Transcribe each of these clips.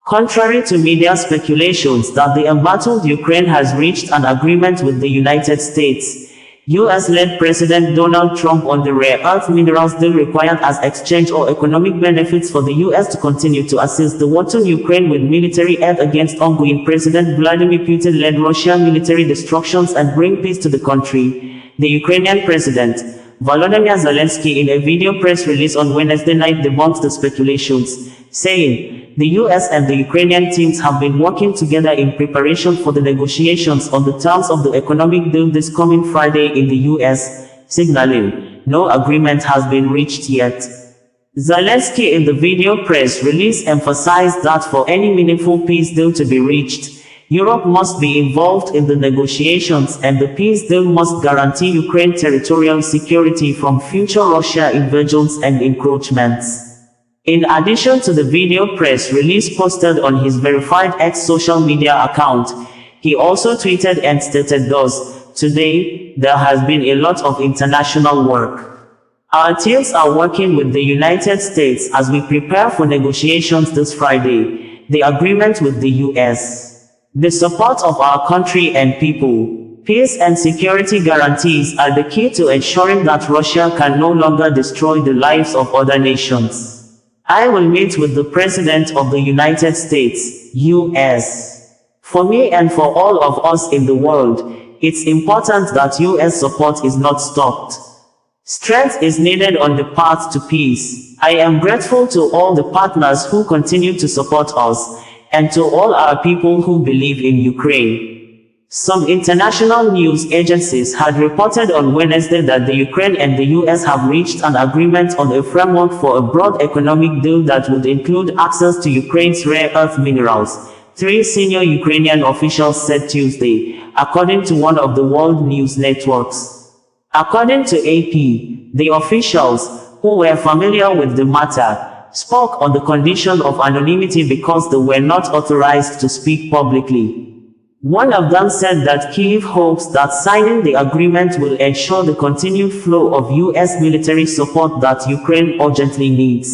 Contrary to media speculations that the embattled Ukraine has reached an agreement with the United States, US-led President Donald Trump on the rare earth minerals deal required as exchange or economic benefits for the US to continue to assist the warton Ukraine with military aid against ongoing President Vladimir Putin-led Russian military destructions and bring peace to the country. The Ukrainian President, Volodymyr Zelenskyy, in a video press release on Wednesday night debunks the speculations, saying, "The US and the Ukrainian teams have been working together in preparation for the negotiations on the terms of the economic deal this coming Friday in the US, signaling, no agreement has been reached yet." Zelenskyy in the video press release emphasized that for any meaningful peace deal to be reached, Europe must be involved in the negotiations and the peace deal must guarantee Ukraine territorial security from future Russia invasions and encroachments. In addition to the video press release posted on his verified X social media account, he also tweeted and stated thus, "Today, there has been a lot of international work. Our teams are working with the United States as we prepare for negotiations this Friday, the agreement with the US. The support of our country and people, peace and security guarantees are the key to ensuring that Russia can no longer destroy the lives of other nations. I will meet with the President of the United States, US. For me and for all of us in the world, it's important that US support is not stopped. Strength is needed on the path to peace. I am grateful to all the partners who continue to support us, and to all our people who believe in Ukraine." Some international news agencies had reported on Wednesday that the Ukraine and the US have reached an agreement on a framework for a broad economic deal that would include access to Ukraine's rare earth minerals, three senior Ukrainian officials said Tuesday, according to one of the world news networks. According to AP, the officials, who were familiar with the matter, spoke on the condition of anonymity because they were not authorized to speak publicly. One of them said that Kyiv hopes that signing the agreement will ensure the continued flow of US military support that Ukraine urgently needs.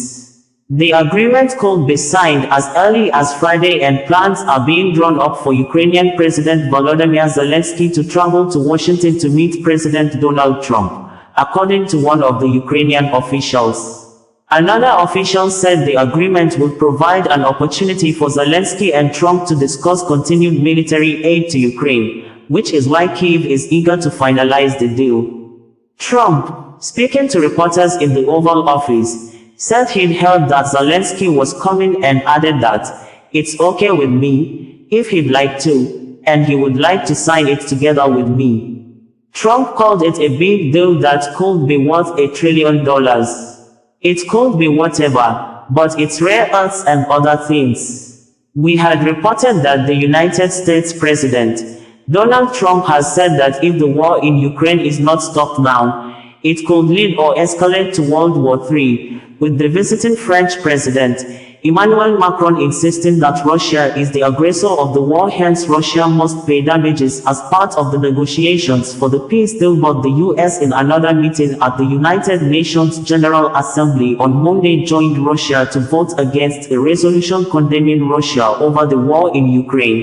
The agreement could be signed as early as Friday and plans are being drawn up for Ukrainian President Volodymyr Zelenskyy to travel to Washington to meet President Donald Trump, according to one of the Ukrainian officials. Another official said the agreement would provide an opportunity for Zelenskyy and Trump to discuss continued military aid to Ukraine, which is why Kyiv is eager to finalize the deal. Trump, speaking to reporters in the Oval Office, said he'd heard that Zelenskyy was coming and added that, "It's okay with me, if he'd like to, and he would like to sign it together with me." Trump called it a big deal that could be worth $1 trillion. It could be whatever, but it's rare earths and other things. We had reported that the United States President, Donald Trump, has said that if the war in Ukraine is not stopped now, it could lead or escalate to World War III, with the visiting French President, Emmanuel Macron, insisting that Russia is the aggressor of the war, hence Russia must pay damages as part of the negotiations for the peace deal. But the US, in another meeting at the United Nations General Assembly on Monday, joined Russia to vote against a resolution condemning Russia over the war in Ukraine.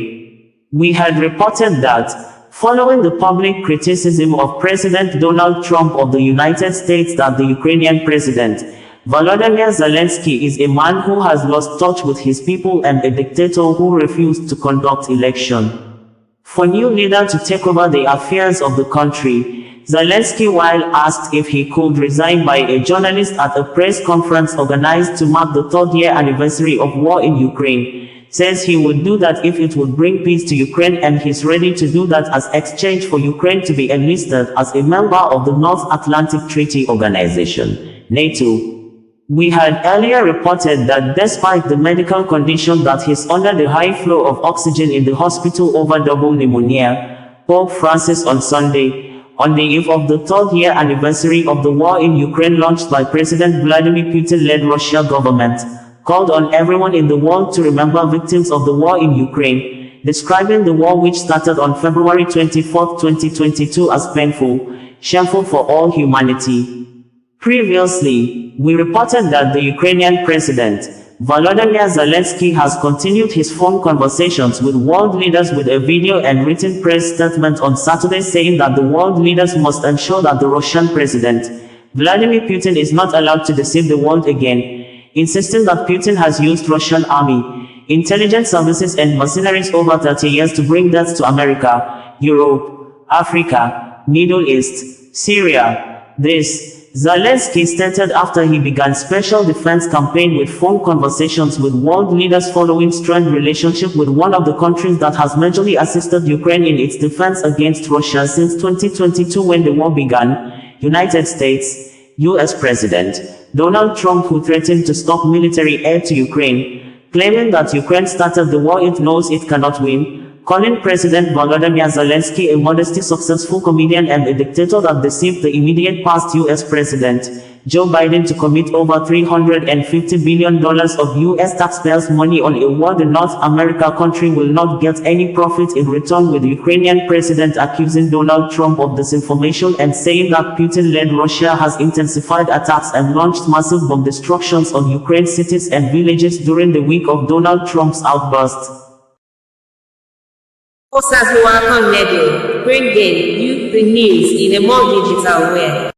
We had reported that, following the public criticism of President Donald Trump of the United States that the Ukrainian President, Volodymyr Zelenskyy, is a man who has lost touch with his people and a dictator who refused to conduct election. For new leader to take over the affairs of the country, Zelenskyy, while asked if he could resign by a journalist at a press conference organized to mark the third-year anniversary of war in Ukraine, says he would do that if it would bring peace to Ukraine, and he's ready to do that as exchange for Ukraine to be enlisted as a member of the North Atlantic Treaty Organization, NATO. We had earlier reported that despite the medical condition that he's under the high flow of oxygen in the hospital over double pneumonia, Pope Francis on Sunday, on the eve of the third-year anniversary of the war in Ukraine launched by President Vladimir Putin-led Russia government, called on everyone in the world to remember victims of the war in Ukraine, describing the war, which started on February 24, 2022, as painful, shameful for all humanity. Previously, we reported that the Ukrainian President, Volodymyr Zelenskyy has continued his phone conversations with world leaders with a video and written press statement on Saturday saying that the world leaders must ensure that the Russian President Vladimir Putin is not allowed to deceive the world again, insisting that Putin has used Russian army, intelligence services and mercenaries over 30 years to bring death to America, Europe, Africa, Middle East, Syria. This, Zelenskyy stated after he began special defense campaign with phone conversations with world leaders following strained relationship with one of the countries that has majorly assisted Ukraine in its defense against Russia since 2022 when the war began, United States, U.S. President Donald Trump, who threatened to stop military aid to Ukraine, claiming that Ukraine started the war it knows it cannot win, calling President Volodymyr Zelenskyy a modestly successful comedian and a dictator that deceived the immediate past U.S. President Joe Biden to commit over $350 billion of U.S. taxpayers' money on a war the North America country will not get any profit in return, with the Ukrainian President accusing Donald Trump of disinformation and saying that Putin-led Russia has intensified attacks and launched massive bomb destructions on Ukraine cities and villages during the week of Donald Trump's outburst. Osas Warton Radio, bringing you the news in a more digital way.